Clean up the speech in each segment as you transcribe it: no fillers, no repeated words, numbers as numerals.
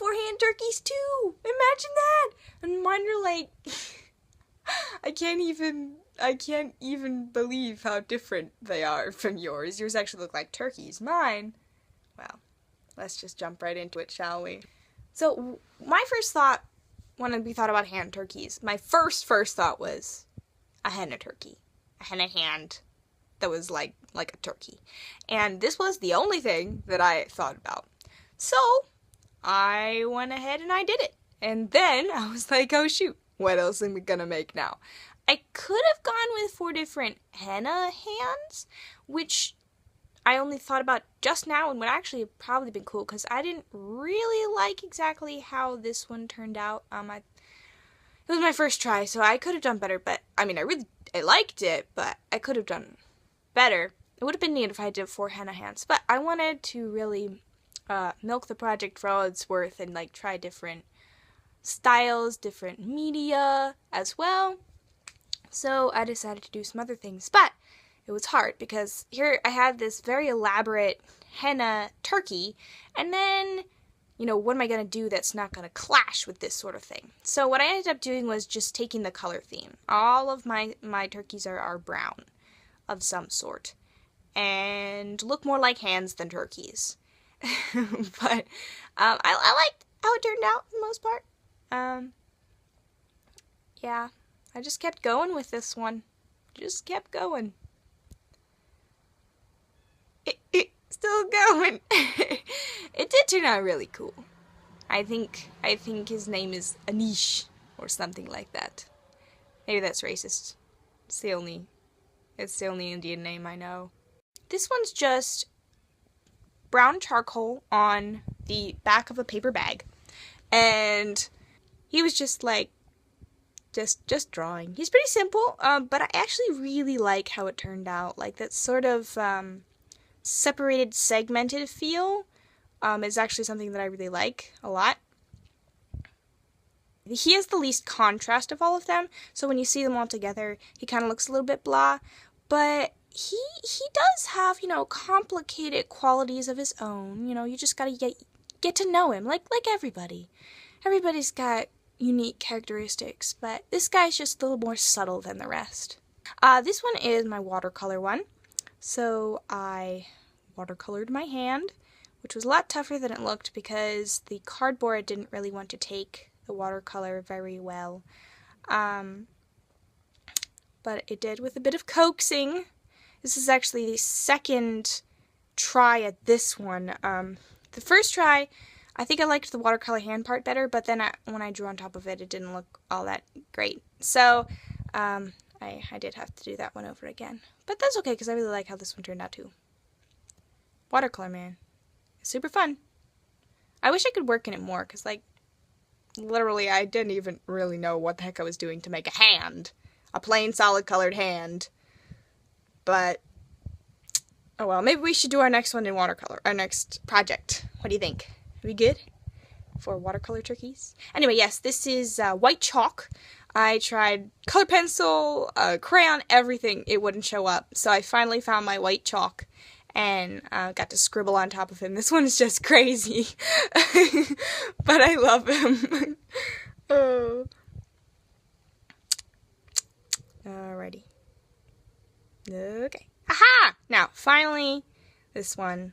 4 hand turkeys too. Imagine that. And mine are like, I can't even believe how different they are from yours. Yours actually look like turkeys. Mine, well, let's just jump right into it, shall we? So my first thought when we thought about hand turkeys, my first thought was a henna turkey. A henna hand that was like a turkey. And this was the only thing that I thought about. So I went ahead and I did it. And then I was like, oh shoot, what else am I gonna make now? I could have gone with 4 different henna hands, which I only thought about just now and would actually have probably been cool because I didn't really like exactly how this one turned out. It was my first try, so I could have done better, but I mean, I liked it, but I could have done better. It would have been neat if I did 4 henna hands, but I wanted to really milk the project for all it's worth and like try different styles, different media as well. So I decided to do some other things, but it was hard because here I had this very elaborate henna turkey, and then, you know, what am I going to do that's not going to clash with this sort of thing? So what I ended up doing was just taking the color theme. All of my turkeys are brown of some sort and look more like hands than turkeys. But I liked how it turned out for the most part. Yeah, I just kept going with this one. Just kept going. Still going. It did turn out really cool. I think his name is Anish or something like that. Maybe that's racist. It's the only Indian name I know. This one's just brown charcoal on the back of a paper bag. And he was just like just drawing. He's pretty simple, but I actually really like how it turned out. Like that sort of separated, segmented feel is actually something that I really like a lot. He has the least contrast of all of them, so when you see them all together, he kind of looks a little bit blah, but he does have, you know, complicated qualities of his own. You know, you just gotta get to know him, like everybody. Everybody's got unique characteristics, but this guy's just a little more subtle than the rest. This one is my watercolor one. So I watercolored my hand, which was a lot tougher than it looked because the cardboard didn't really want to take the watercolor very well. But it did with a bit of coaxing. This is actually the second try at this one. The first try, I think I liked the watercolor hand part better, but then when I drew on top of it, it didn't look all that great. So I did have to do that one over again. But that's okay, because I really like how this one turned out too. Watercolor, man. It's super fun. I wish I could work in it more, because, like, literally I didn't even really know what the heck I was doing to make a hand. A plain, solid-colored hand. But, oh well, maybe we should do our next one in watercolor. Our next project. What do you think? Are we good for watercolor turkeys? Anyway, yes, this is white chalk. I tried color pencil, crayon, everything. It wouldn't show up. So I finally found my white chalk and got to scribble on top of him. This one is just crazy. But I love him. Oh. Alrighty. Okay. Aha! Now, finally, this one,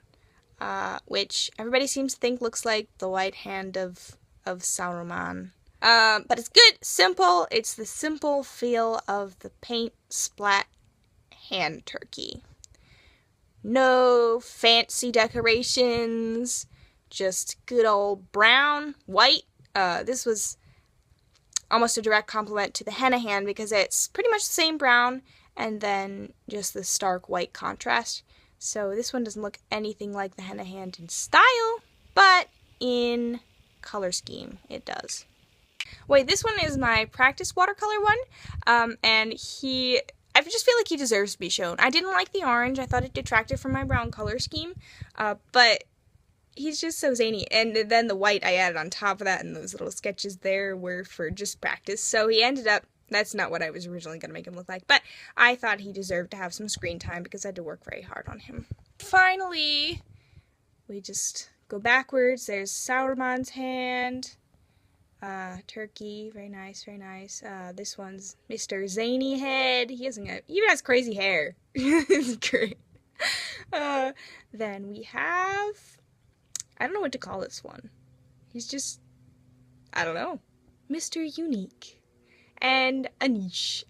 which everybody seems to think looks like the white hand of Saruman. But it's good, simple. It's the simple feel of the paint splat hand turkey. No fancy decorations, just good old brown, white. This was almost a direct compliment to the henna hand because it's pretty much the same brown and then just the stark white contrast. So this one doesn't look anything like the henna hand in style, but in color scheme it does. Wait, this one is my practice watercolor one, and I just feel like he deserves to be shown. I didn't like the orange. I thought it detracted from my brown color scheme, but he's just so zany. And then the white I added on top of that, and those little sketches there were for just practice. So he ended up, that's not what I was originally going to make him look like, but I thought he deserved to have some screen time because I had to work very hard on him. Finally, we just go backwards, there's Sauron's hand. Turkey, very nice, very nice. This one's Mr. Zany Head. He even has crazy hair. It's great. Then we have, I don't know what to call this one. He's just, I don't know, Mr. Unique. And Anish.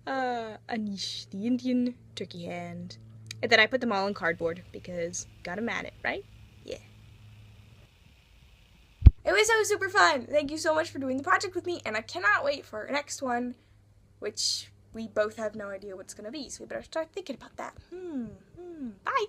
Anish, the Indian turkey hand. And then I put them all in cardboard because got him at it, right? Yeah. It was so super fun. Thank you so much for doing the project with me, and I cannot wait for our next one, which we both have no idea what it's going to be, so we better start thinking about that. Bye!